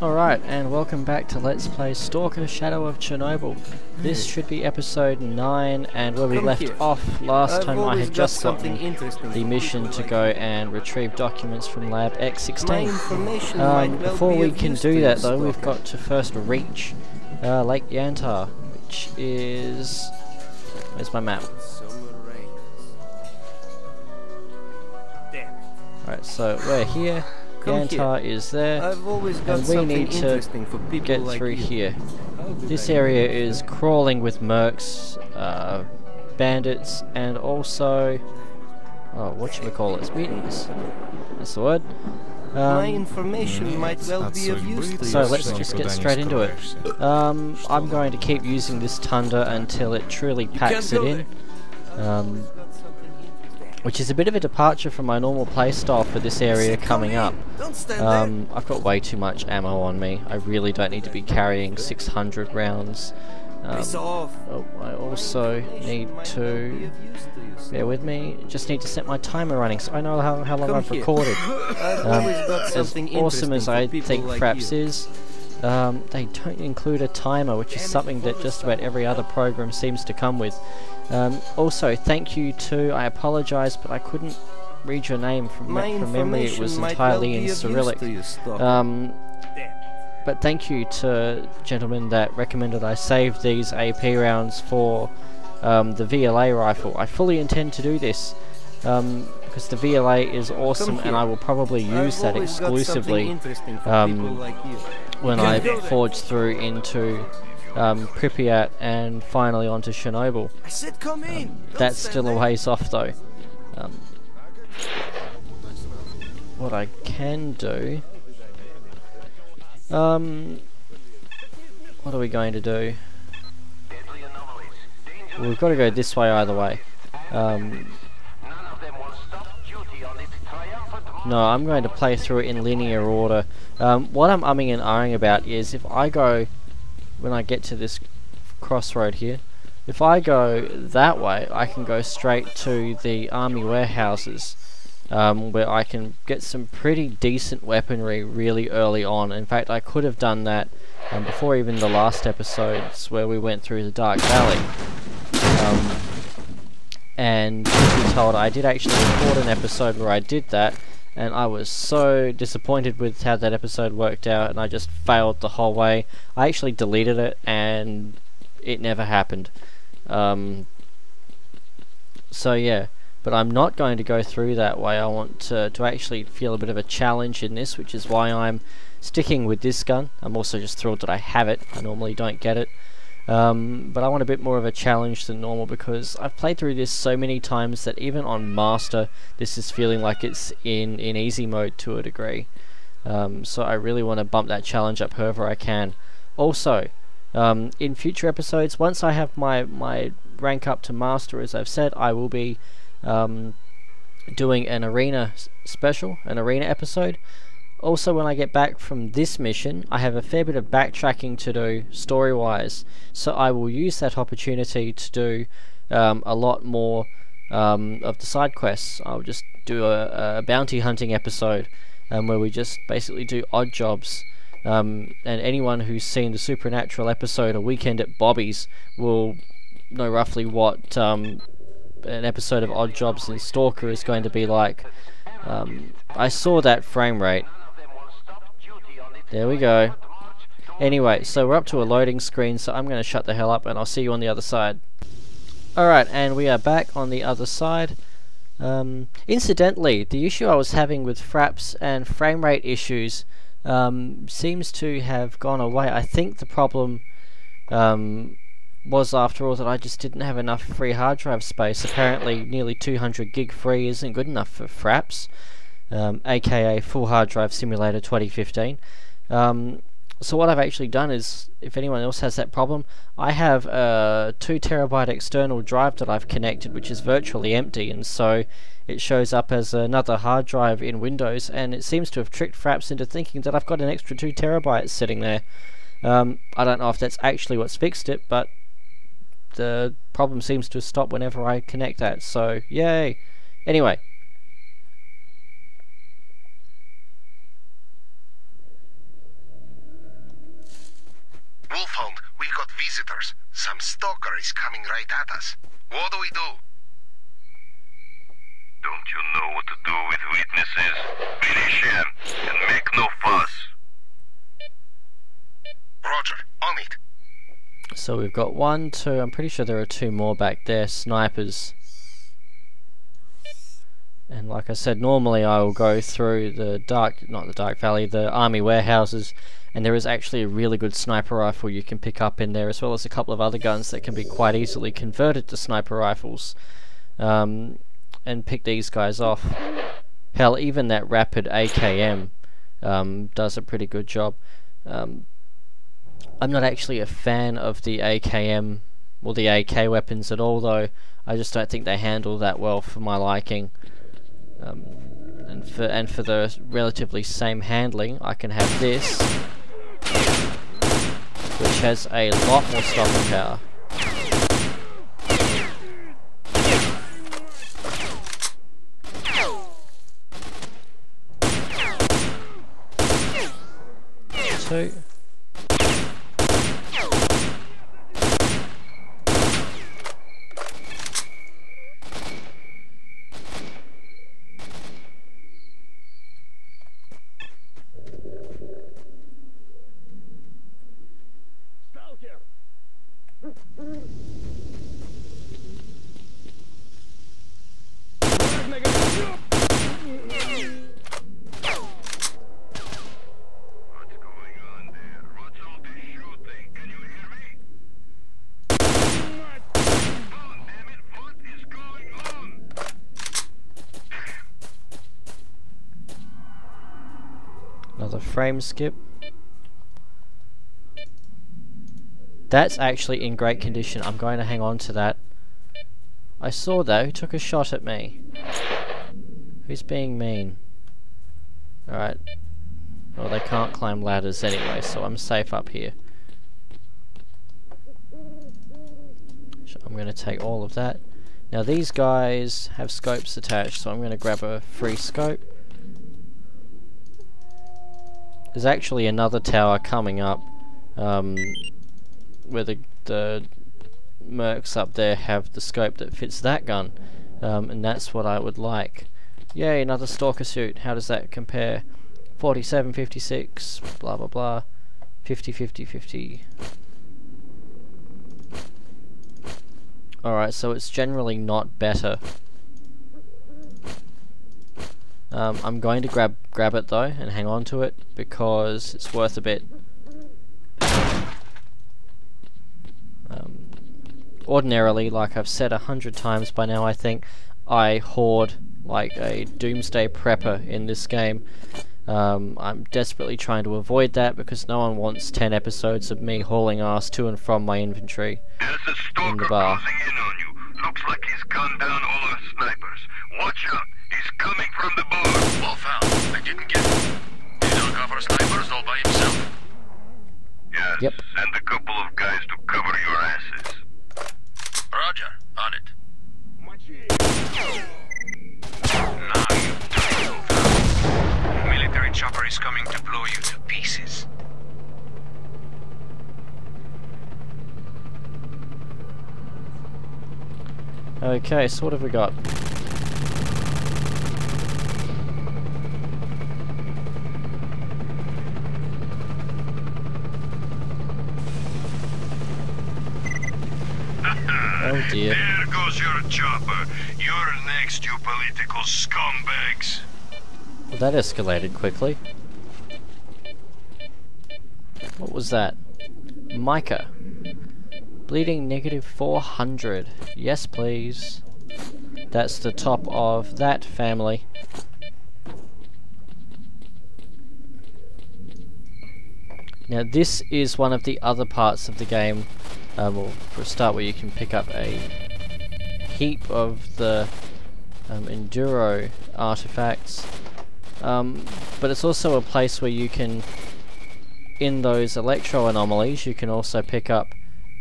Alright, and welcome back to Let's Play Stalker Shadow of Chernobyl. This should be episode 9, and where we left off last time I had just gotten the mission to go and retrieve documents from Lab X16. Before we can do that though, we've got to first reach Lake Yantar, which is... where's my map? Alright, so we're here. Yantar is there, and we need to get through here. This area is crawling with mercs, bandits, and also, oh, whatchamacallits, mutants. That's the word. My information might well be of use to you. So let's just get straight into it. I'm going to keep using this Tundra until it truly packs it in. Which is a bit of a departure from my normal playstyle for this area coming up. I've got way too much ammo on me. I really don't need to be carrying 600 rounds. Oh, I also need to... bear with me, just need to set my timer running so I know how long I've recorded. As awesome as I think Fraps is, they don't include a timer, which is something that just about every other program seems to come with. Also, thank you to, I apologise, but I couldn't read your name from memory, it was entirely in Cyrillic. But thank you to gentlemen that recommended I save these AP rounds for the VLA rifle. I fully intend to do this, because the VLA is awesome and I will probably use that exclusively when I forge through into Pripyat and finally onto Chernobyl. That's still a ways off though. What I can do... what are we going to do? Well, we've got to go this way either way. No, I'm going to play through it in linear order. What I'm umming and ahhing about is if I go... when I get to this crossroad here, if I go that way, I can go straight to the army warehouses, where I can get some pretty decent weaponry really early on. In fact, I could have done that before even the last episodes where we went through the Dark Valley. And to be told, I did actually record an episode where I did that, and I was so disappointed with how that episode worked out, and I just failed the whole way. I actually deleted it, and it never happened. So yeah, but I'm not going to go through that way. I want to actually feel a bit of a challenge in this, which is why I'm sticking with this gun. I'm also just thrilled that I have it. I normally don't get it. But I want a bit more of a challenge than normal, because I've played through this so many times that even on Master this is feeling like it's in easy mode to a degree. So I really want to bump that challenge up however I can. Also, in future episodes, once I have my rank up to Master, as I've said, I will be doing an arena special, an arena episode. Also, when I get back from this mission, I have a fair bit of backtracking to do story-wise, so I will use that opportunity to do a lot more of the side quests. I'll just do a bounty hunting episode where we just basically do odd jobs, and anyone who's seen the Supernatural episode A Weekend at Bobby's will know roughly what an episode of Odd Jobs in Stalker is going to be like. I saw that frame rate. There we go. Anyway, so we're up to a loading screen, so I'm going to shut the hell up and I'll see you on the other side. Alright, and we are back on the other side. Incidentally, the issue I was having with fraps and frame rate issues seems to have gone away. I think the problem was, after all, that I just didn't have enough free hard drive space. Apparently nearly 200 gig free isn't good enough for fraps, aka Full Hard Drive Simulator 2015. So what I've actually done is, if anyone else has that problem, I have a 2 terabyte external drive that I've connected, which is virtually empty, and so it shows up as another hard drive in Windows, and it seems to have tricked Fraps into thinking that I've got an extra 2 terabytes sitting there. I don't know if that's actually what's fixed it, but the problem seems to stop whenever I connect that, so yay! Anyway. visitors. Some stalker is coming right at us. What do we do? Don't you know what to do with witnesses? Finish him and make no fuss. Roger, on it. So we've got 1, 2, I'm pretty sure there are 2 more back there, snipers. And like I said, normally I will go through the not the Dark Valley, the army warehouses, and there is actually a really good sniper rifle you can pick up in there, as well as a couple of other guns that can be quite easily converted to sniper rifles. And pick these guys off. Hell, even that rapid AKM does a pretty good job. I'm not actually a fan of the AKM or the AK weapons at all, though. I just don't think they handle that well for my liking. And for the relatively same handling, I can have this, which has a lot more stopping power. Two. STALKER! Another frame skip. That's actually in great condition. I'm going to hang on to that. I saw that. Who took a shot at me? Who's being mean? Alright. Well, they can't climb ladders anyway, so I'm safe up here. So I'm going to take all of that. Now these guys have scopes attached, so I'm going to grab a free scope. There's actually another tower coming up, where the mercs up there have the scope that fits that gun, and that's what I would like. Yay, another stalker suit. How does that compare? 47, 56, blah blah blah, 50, 50, 50. Alright, so it's generally not better. I'm going to grab it though and hang on to it because it's worth a bit. Ordinarily, like I've said 100 times by now, I think, I hoard like a doomsday prepper in this game. I'm desperately trying to avoid that because no one wants 10 episodes of me hauling ass to and from my inventory in the bar. Closing in on you. Looks like he's gunned down all our snipers. Watch out. He's coming from the bar. Well found. I didn't get him. He don't cover snipers all by himself. Yes. Yep. Send a couple of guys to cover your asses. Roger, on it. Now you the military chopper is coming to blow you to pieces. Okay, so what have we got? Oh dear. There goes your chopper. You're next, you political scumbags. Well, that escalated quickly. What was that? Micah. Bleeding negative 400. Yes, please. That's the top of that family. Now this is one of the other parts of the game, well, for a start, where you can pick up a heap of the Enduro artifacts, but it's also a place where you can, in those electro anomalies, you can also pick up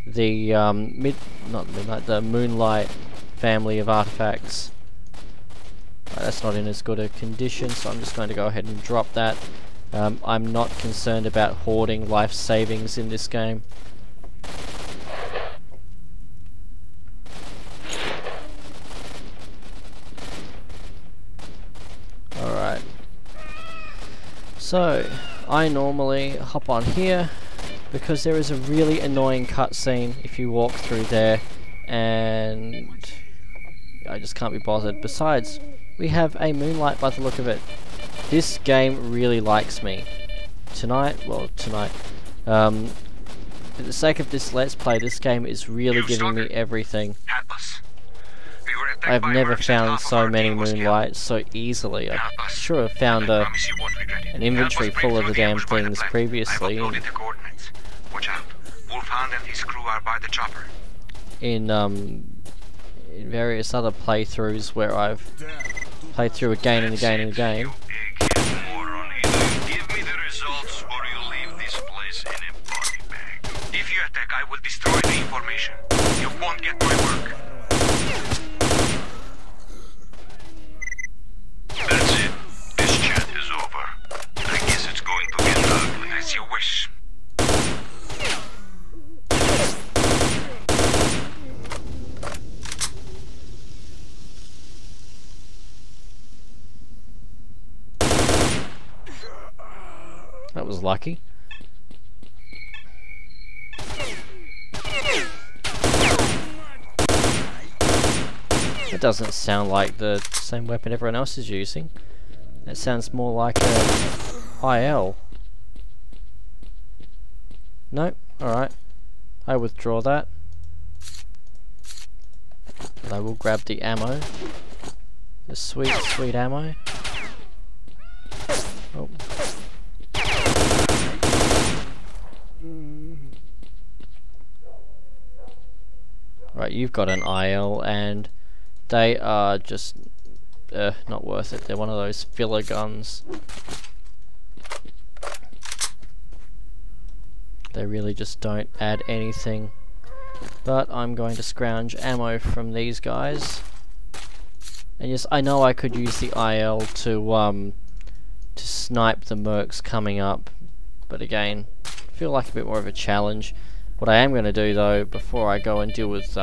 the the Moonlight family of artifacts. That's not in as good a condition, so I'm just going to go ahead and drop that. I'm not concerned about hoarding life savings in this game. So, I normally hop on here because there is a really annoying cutscene if you walk through there, and I just can't be bothered. Besides, we have a moonlight by the look of it. This game really likes me. Tonight, for the sake of this Let's Play, this game is really giving me everything. Atlas. We were attacked I've by never mercs and found half of so our many team was killed. moonlights so easily. I Atlas. sure have found I promise you won't regret it. an inventory Atlas, full break of the through damn ambush by the things plant. previously I've uploaded the coordinates. Watch out. Wolfhound and his crew are by the chopper. in various other playthroughs where I've played through again and again and again. You egghead moron. Either you give me the results or you leave this place in a body bag. If you attack, I will destroy the information. You won't get my work. That's it. This chat is over. I guess it's going to get ugly. As you wish. That was lucky. That doesn't sound like the same weapon everyone else is using. That sounds more like a IL. Nope, alright. I withdraw that. And I will grab the ammo. The sweet, sweet ammo. Oh. Right, you've got an IL and they are just not worth it. They're one of those filler guns. They really just don't add anything. But I'm going to scrounge ammo from these guys. And yes, I know I could use the IL to snipe the mercs coming up, but again, I feel like a bit more of a challenge. What I am going to do though, before I go and deal with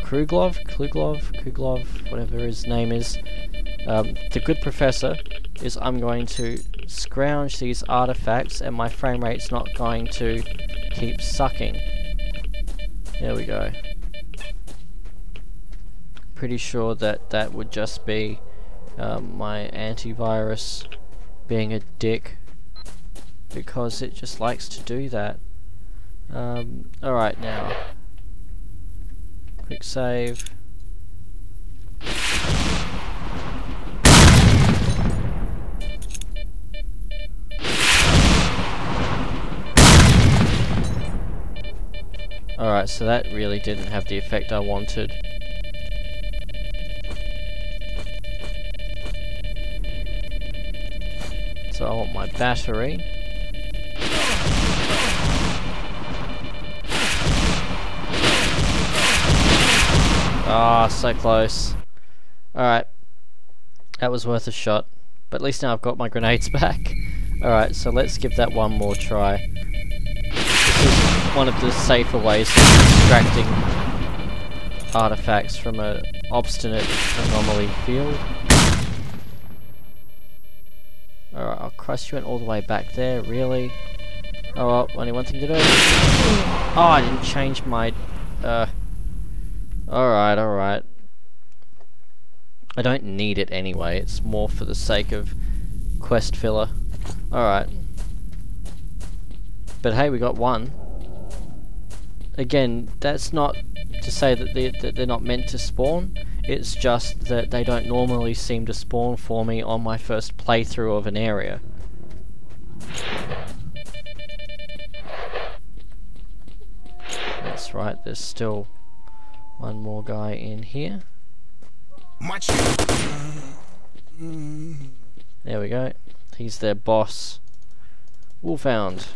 Kruglov, whatever his name is, the good professor, is I'm going to scrounge these artifacts and my frame rate's not going to keep sucking. There we go. Pretty sure that that would just be my antivirus being a dick, because it just likes to do that. Alright, now quick save. Alright, so that really didn't have the effect I wanted. So I want my battery. Ah, so close. Alright. That was worth a shot. But at least now I've got my grenades back. Alright, so let's give that one more try. This is one of the safer ways of extracting artifacts from an obstinate anomaly field. Alright, I'll crush you went all the way back there, really? Oh well, only one thing to do. Oh, I didn't change my... Alright, alright. I don't need it anyway, it's more for the sake of quest filler. Alright. But hey, we got one. Again, that's not to say that they're not meant to spawn, it's just that they don't normally seem to spawn for me on my first playthrough of an area. That's right, there's still one more guy in here. There we go. He's their boss. Wolfhound.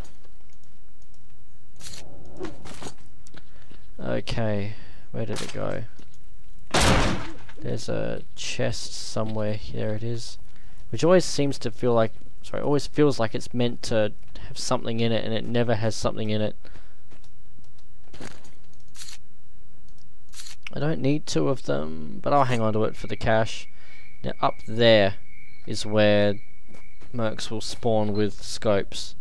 Okay, where did it go? There's a chest somewhere. There it is. Which always seems to feel like... Sorry, always feels like it's meant to have something in it, and it never has something in it. I don't need two of them, but I'll hang on to it for the cash. Now up there is where mercs will spawn with scopes.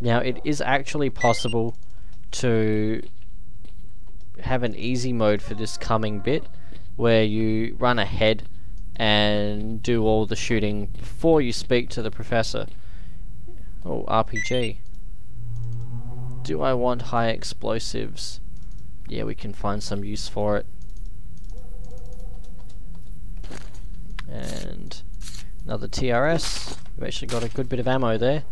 Now it is actually possible to have an easy mode for this coming bit where you run ahead and do all the shooting before you speak to the professor. Oh, RPG. Do I want high explosives? Yeah, we can find some use for it. And another TRS. We've actually got a good bit of ammo there.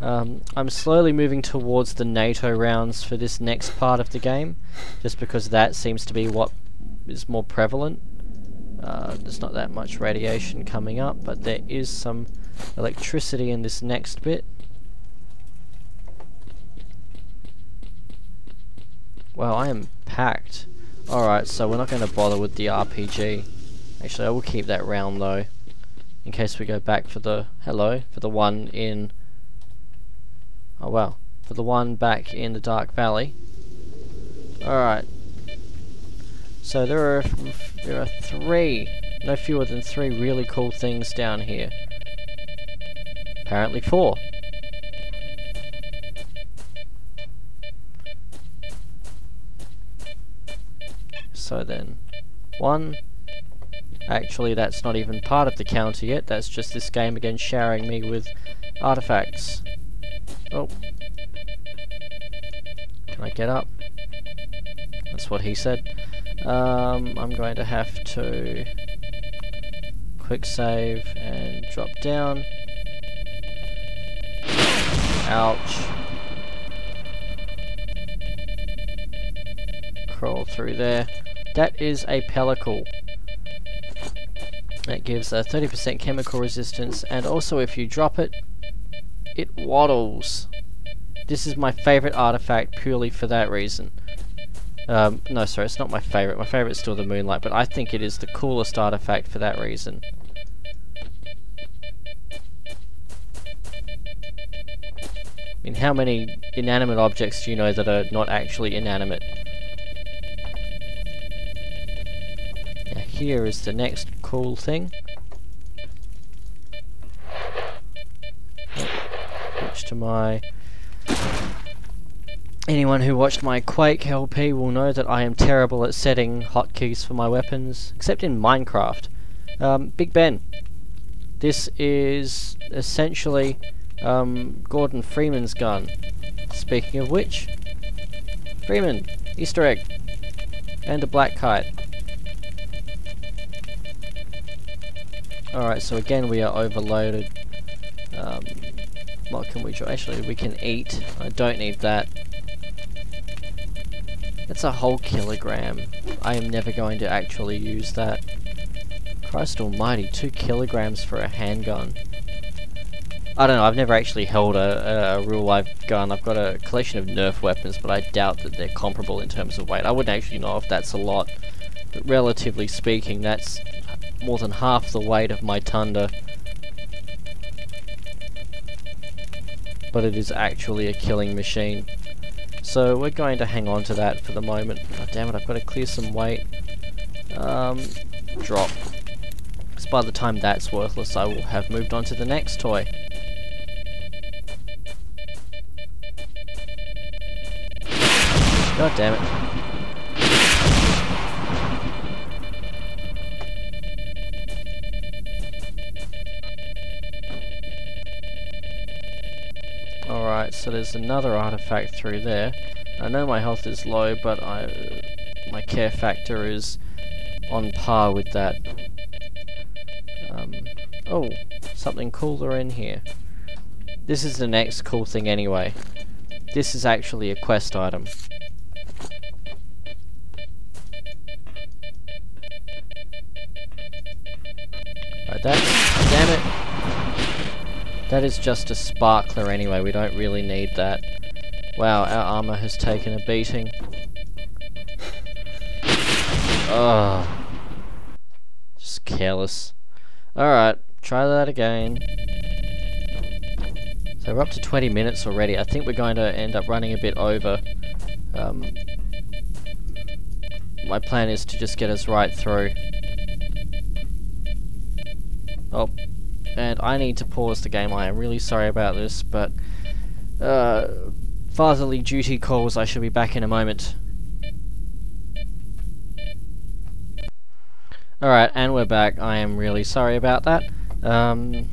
I'm slowly moving towards the NATO rounds for this next part of the game, just because that seems to be what is more prevalent. There's not that much radiation coming up, but there is some electricity in this next bit. Wow, I am packed. Alright, so we're not going to bother with the RPG. Actually, I will keep that round though, in case we go back for the... for the one in... Oh wow, for the one back in the Dark Valley. Alright. So there are 3, no fewer than 3 really cool things down here. Apparently 4. So then, 1. Actually, that's not even part of the counter yet. That's just this game again showering me with artifacts. Oh. Can I get up? That's what he said. I'm going to have to quick save and drop down. Ouch. Crawl through there. That is a pellicle. That gives a 30% chemical resistance, and also if you drop it, it waddles. This is my favourite artifact purely for that reason. No, sorry, it's not my favourite. My favourite is still the Moonlight, but I think it is the coolest artifact for that reason. I mean, how many inanimate objects do you know that are not actually inanimate? Now here is the next cool thing. Which to my... Anyone who watched my Quake LP will know that I am terrible at setting hotkeys for my weapons, except in Minecraft. Big Ben. This is essentially Gordon Freeman's gun. Speaking of which, Freeman, Easter egg, and a black kite. Alright, so again we are overloaded. What can we do? Actually, we can eat. I don't need that. That's a whole kilogram. I am never going to actually use that. Christ almighty, 2 kilograms for a handgun. I don't know, I've never actually held a real life gun. I've got a collection of Nerf weapons, but I doubt that they're comparable in terms of weight. I wouldn't actually know if that's a lot, but relatively speaking, that's more than half the weight of my Thunder. But it is actually a killing machine. So we're going to hang on to that for the moment. God damn it, I've got to clear some weight. Drop. Because by the time that's worthless, I will have moved on to the next toy. God damn it. Alright, so there's another artifact through there. I know my health is low, but my care factor is on par with that. Oh, something cooler in here. This is the next cool thing anyway. This is actually a quest item. Right, that's... damn it! That is just a sparkler anyway, we don't really need that. Wow, our armor has taken a beating. Oh, just careless. Alright, try that again. So we're up to 20 minutes already. I think we're going to end up running a bit over. My plan is to just get us right through. Oh, and I need to pause the game. I am really sorry about this, but fatherly duty calls. I shall be back in a moment. Alright, and we're back. I am really sorry about that. Well,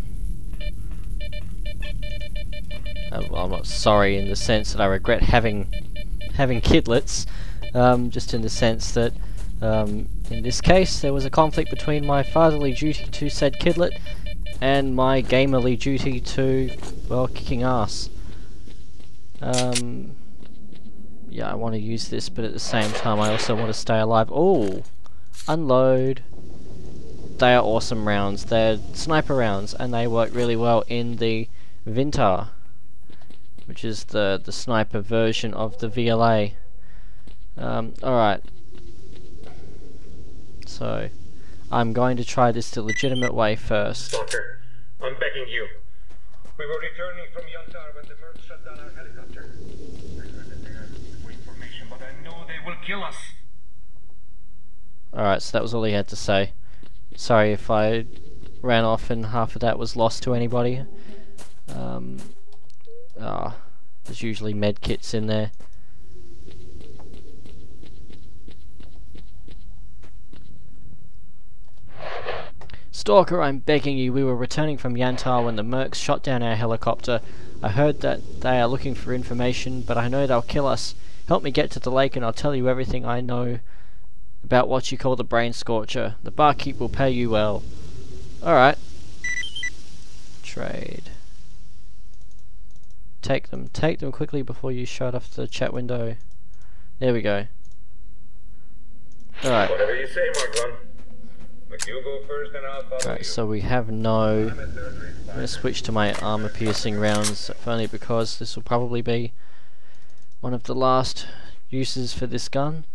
I'm not sorry in the sense that I regret having kidlets, just in the sense that in this case there was a conflict between my fatherly duty to said kidlet and my gamerly duty to, well, kicking ass. Yeah, I want to use this, but at the same time I also want to stay alive. Oh! Unload. They are awesome rounds. They're sniper rounds, and they work really well in the Yantar, which is the sniper version of the VLA. Alright. So, I'm going to try this the legitimate way first. Stalker, I'm begging you. We were returning from Yantar when the Mercs shut down our helicopter. I heard that they are looking for information, but I know they will kill us. Alright, so that was all he had to say. Sorry if I ran off and half of that was lost to anybody. There's usually med kits in there. Stalker, I'm begging you. We were returning from Yantar when the Mercs shot down our helicopter. I heard that they are looking for information, but I know they'll kill us. Help me get to the lake and I'll tell you everything I know about what you call the brain scorcher. The barkeep will pay you well. Alright. Trade. Take them quickly before you shut off the chat window. There we go. Alright. Whatever you say, Mark. But you go first and I'll follow you. So we have no... I'm going to switch to my armor piercing rounds, if only because this will probably be one of the last uses for this gun.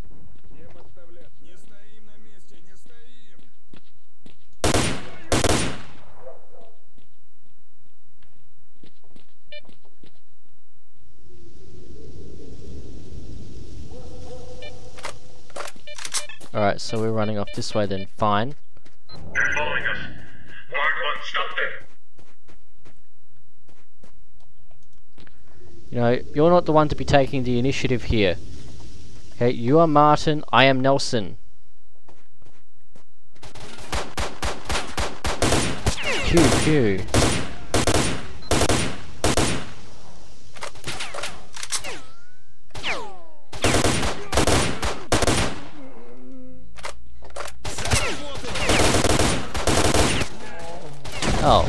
Alright, so we're running off this way then, fine. They're following us. Mark 1, stop them. You know, you're not the one to be taking the initiative here. Okay, you are Martin, I am Nelson. Pew pew. Oh.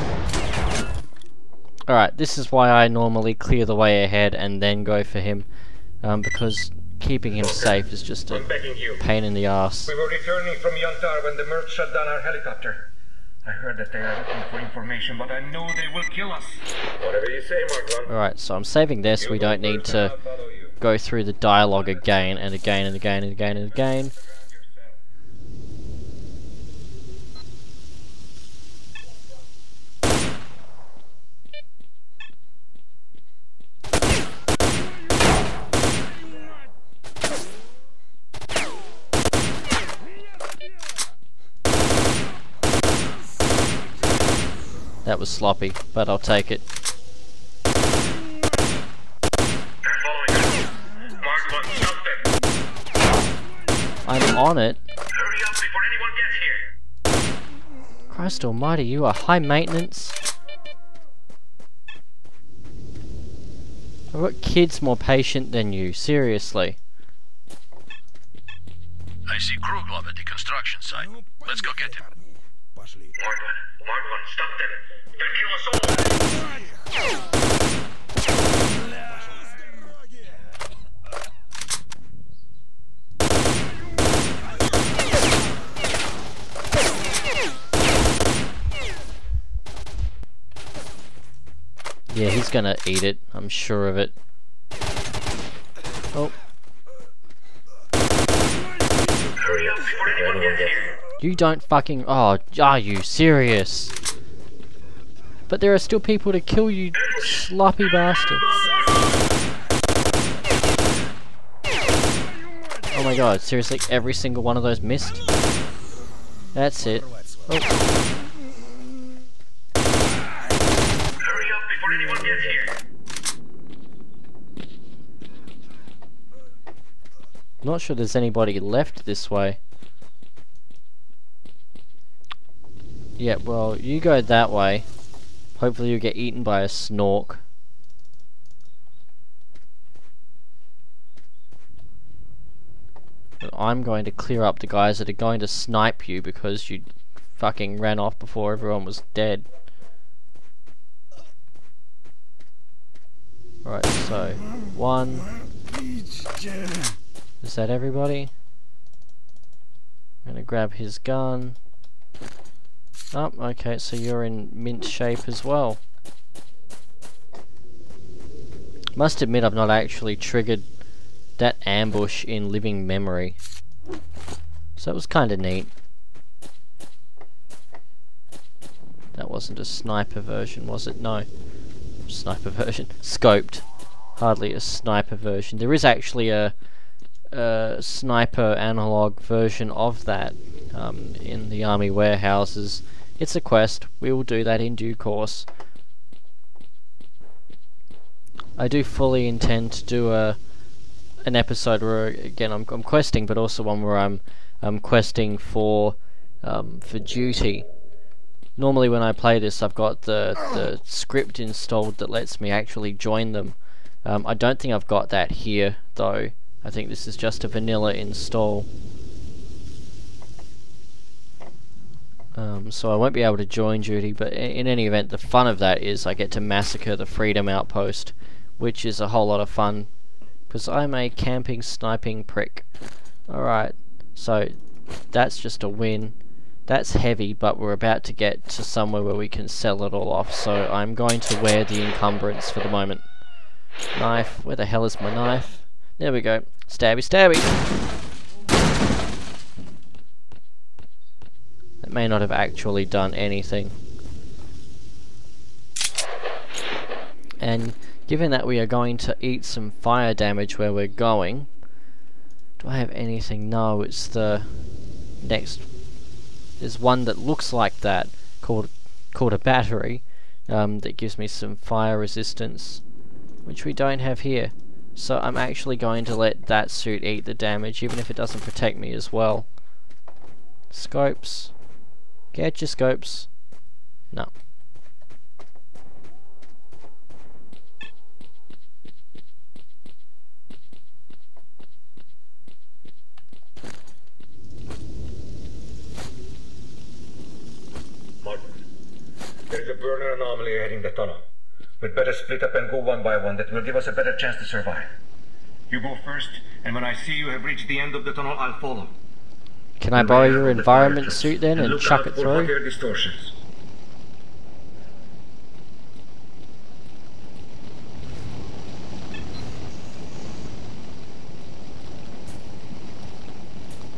Alright, this is why I normally clear the way ahead and then go for him. Because keeping him safe is just a pain in the ass. We were returning from Yantar when the Mercs shut down our helicopter. I heard that they are looking for information, but I know they will kill us. Whatever you say, Mark. Alright, so I'm saving this. We don't need to go through the dialogue again and again and again and again and again. That was sloppy, but I'll take it. They're following us. Mark 1, stop them. I'm on it. Hurry up before anyone gets here. Christ almighty, you are high maintenance. I've got kids more patient than you, seriously. I see Kruglov at the construction site. Let's go get him. Mark 1, stop them. They'll kill us all. Yeah, he's gonna eat it, I'm sure of it. Oh. Hurry up before anyone gets here. You don't fucking... Oh, are you serious? But there are still people to kill, you sloppy bastards. my god, seriously, every single one of those missed? That's it. Oh. Hurry up before anyone gets here. Not sure there's anybody left this way. Yeah, well, you go that way. Hopefully you'll get eaten by a snork. But I'm going to clear up the guys that are going to snipe you because you fucking ran off before everyone was dead. Alright, so 1. Is that everybody? I'm gonna grab his gun. Oh, okay, so you're in mint shape as well. Must admit I've not actually triggered that ambush in living memory. So it was kinda neat. That wasn't a sniper version, was it? No. Sniper version. Scoped. Hardly a sniper version. There is actually a sniper analog version of that in the army warehouses. It's a quest. We will do that in due course. I do fully intend to do an episode where again I'm questing, but also one where I'm questing for duty. Normally when I play this, I've got the script installed that lets me actually join them. I don't think I've got that here though. I think this is just a vanilla install. So I won't be able to join duty, but in any event, the fun of that is I get to massacre the Freedom Outpost, which is a whole lot of fun, because I'm a camping, sniping prick. Alright, so that's just a win. That's heavy, but we're about to get to somewhere where we can sell it all off, so I'm going to wear the encumbrance for the moment. Knife, where the hell is my knife? There we go. Stabby, stabby! It may not have actually done anything. And given that we are going to eat some fire damage where we're going, do I have anything? No, it's the next. There's one that looks like that called a battery that gives me some fire resistance, which we don't have here. So I'm actually going to let that suit eat the damage, even if it doesn't protect me as well. Scopes. Get your scopes. No. Martin, there's a burner anomaly heading the tunnel. We'd better split up and go one by one. That will give us a better chance to survive. You go first, and when I see you have reached the end of the tunnel, I'll follow. Can I borrow your environment suit then and chuck it through? Hot air distortions.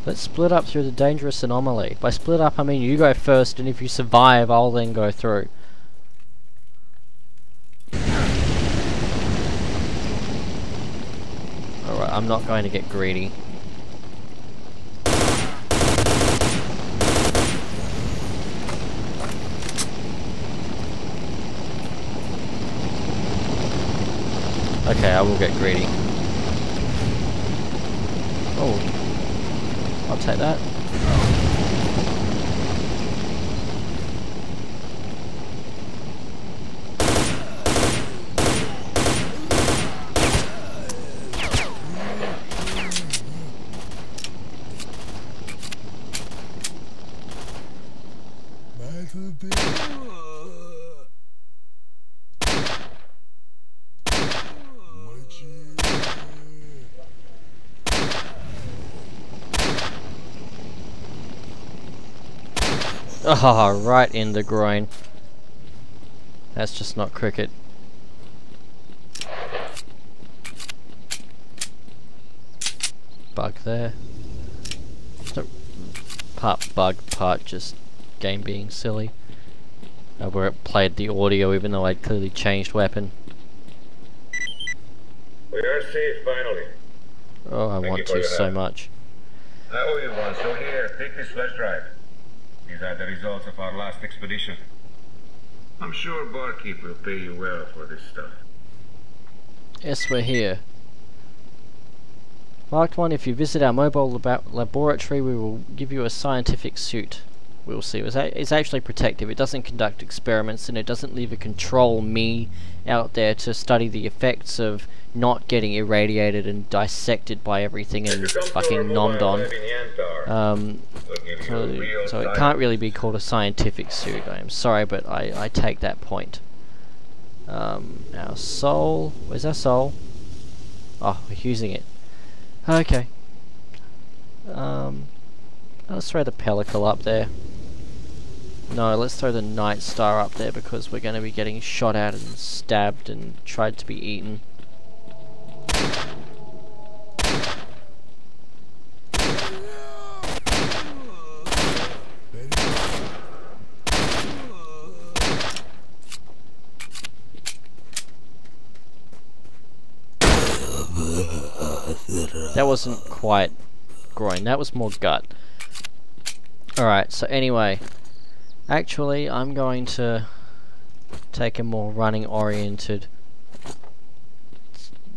Let's split up through the dangerous anomaly. By split up I mean you go first, and if you survive I'll then go through. Alright, I'm not going to get greedy. Okay, I will get greedy. Oh, I'll take that. Oh, right in the groin. That's just not cricket. Bug there. So, part bug, part just game being silly. Where it played the audio even though I'd clearly changed weapon. We are safe finally. Oh, I want to so much. I owe you one, so here, take this flash drive. These are the results of our last expedition. I'm sure Barkeep will pay you well for this stuff. Yes, we're here. Marked 1, if you visit our mobile laboratory, we will give you a scientific suit. We'll see. It's actually protective. It doesn't conduct experiments, and it doesn't leave a control me out there to study the effects of not getting irradiated and dissected by everything and fucking nommed on. So it can't really be called a scientific suit. I am sorry, but I take that point. Our soul. Where's our soul? Oh, we're using it. Okay. Let's throw the pellicle up there. No, let's throw the Night Star up there because we're going to be getting shot at and stabbed and tried to be eaten. That wasn't quite groin, that was more gut. Alright, so anyway, actually I'm going to take a more running oriented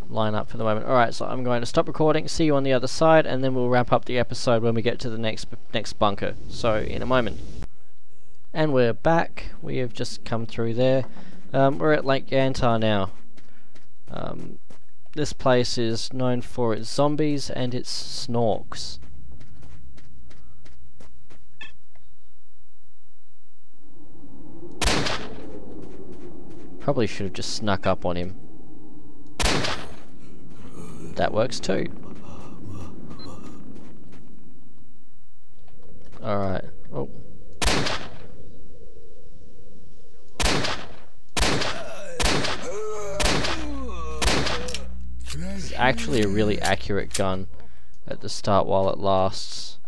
line up for the moment. Alright, so I'm going to stop recording, see you on the other side, and then we'll wrap up the episode when we get to the next bunker. So, in a moment. And we're back, we have just come through there. We're at Lake Yantar now. This place is known for its zombies and its snorks. Probably should have just snuck up on him. That works too. Alright. Oh. This is actually a really accurate gun at the start while it lasts.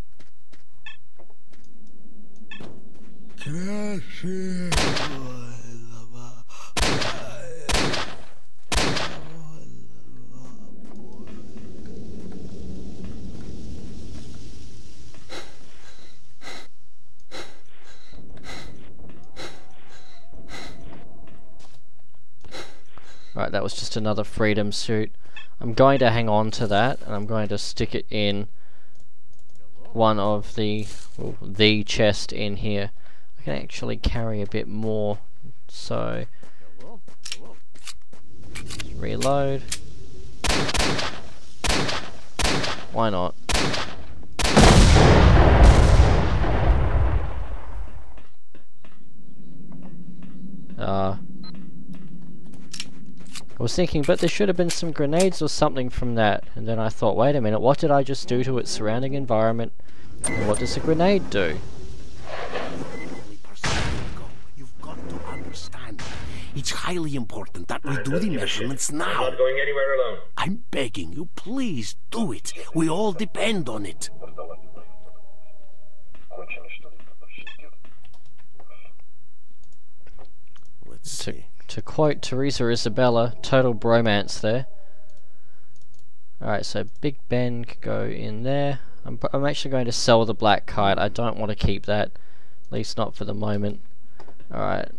Right, that was just another freedom suit. I'm going to hang on to that, and I'm going to stick it in one of the chest in here. I can actually carry a bit more, so reload. Why not? I was thinking, but there should have been some grenades or something from that, and then I thought, wait a minute, what did I just do to its surrounding environment, and what does a grenade do? You've got to understand, it's highly important that we do the measurements now. I'm not going anywhere alone. I'm begging you, please do it. We all depend on it. Let's see. To quote Teresa Isabella, total bromance there. Alright, so Big Ben could go in there. I'm actually going to sell the black kite. I don't want to keep that, at least not for the moment. Alright.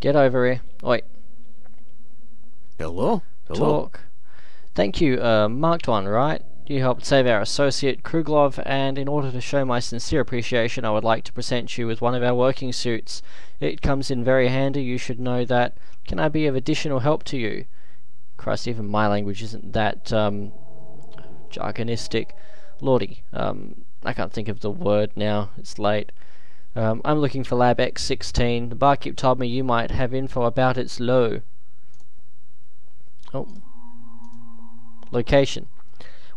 Get over here. Wait. Hello? Talk. Thank you, marked one, right? You helped save our associate Kruglov, and in order to show my sincere appreciation, I would like to present you with one of our working suits. It comes in very handy, you should know that. Can I be of additional help to you? Christ, even my language isn't that, jargonistic. Lordy, I can't think of the word now, it's late. I'm looking for Lab X16. The barkeep told me you might have info about its location.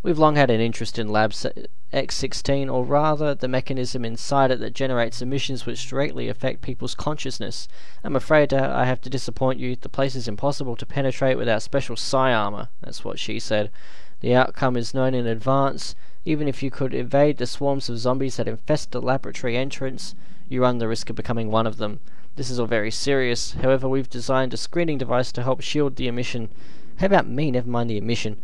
We've long had an interest in Lab X16, or rather, the mechanism inside it that generates emissions which directly affect people's consciousness. I'm afraid I have to disappoint you. The place is impossible to penetrate without special psi armor. That's what she said. The outcome is known in advance. Even if you could evade the swarms of zombies that infest the laboratory entrance, you run the risk of becoming one of them. This is all very serious. However, we've designed a screening device to help shield the emission. How about me? Never mind the emission.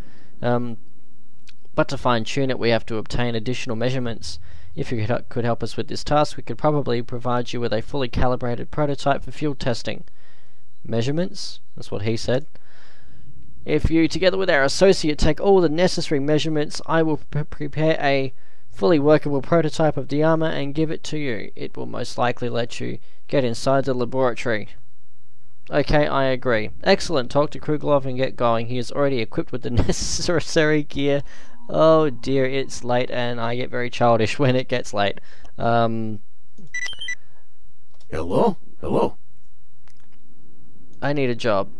But to fine-tune it, we have to obtain additional measurements. If you could help us with this task, we could probably provide you with a fully calibrated prototype for field testing. Measurements? That's what he said. If you, together with our associate, take all the necessary measurements, I will prepare a fully workable prototype of the armor and give it to you. It will most likely let you get inside the laboratory. Okay, I agree. Excellent, talk to Kruglov and get going. He is already equipped with the necessary gear. Oh dear, it's late and I get very childish when it gets late. Hello? Hello? I need a job.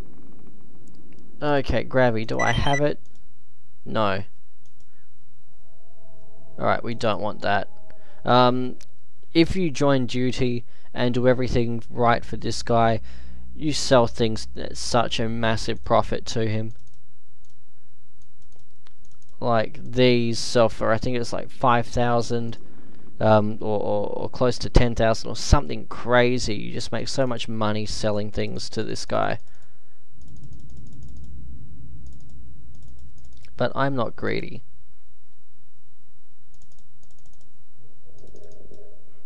Okay, Gravy, do I have it? No. Alright, we don't want that. If you join duty and do everything right for this guy, you sell things at such a massive profit to him. Like these sell for, I think it's like 5,000 or close to 10,000 or something crazy. You just make so much money selling things to this guy. But I'm not greedy.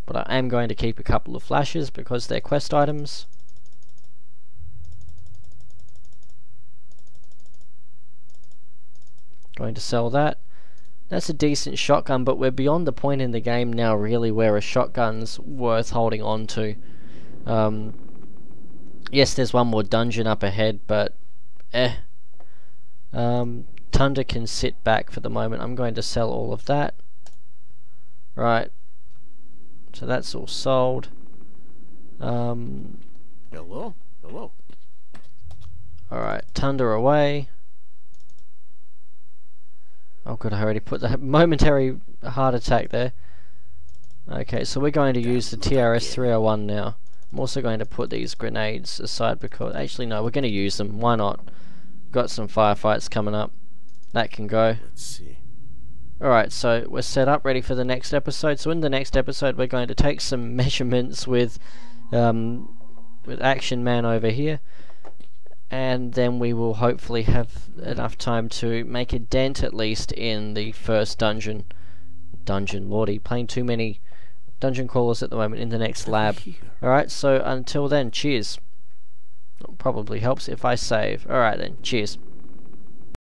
But I am going to keep a couple of flashes because they're quest items. Going to sell that. That's a decent shotgun, but we're beyond the point in the game now really where a shotgun's worth holding on to. Yes, there's one more dungeon up ahead, but Tundra can sit back for the moment. I'm going to sell all of that. Right. So that's all sold. Hello? Hello? Alright, Tundra away. Oh god, I already put that momentary heart attack there. Okay, so we're going to use the TRS-301 now. I'm also going to put these grenades aside because... Actually, no, we're going to use them. Why not? Got some firefights coming up. That can go. Let's see. Alright, so we're set up, ready for the next episode. So in the next episode, we're going to take some measurements with Action Man over here. And then we will hopefully have enough time to make a dent at least in the first dungeon. Lordy, playing too many dungeon crawlers at the moment in the next lab. Alright, so until then, cheers. It probably helps if I save. Alright then, cheers.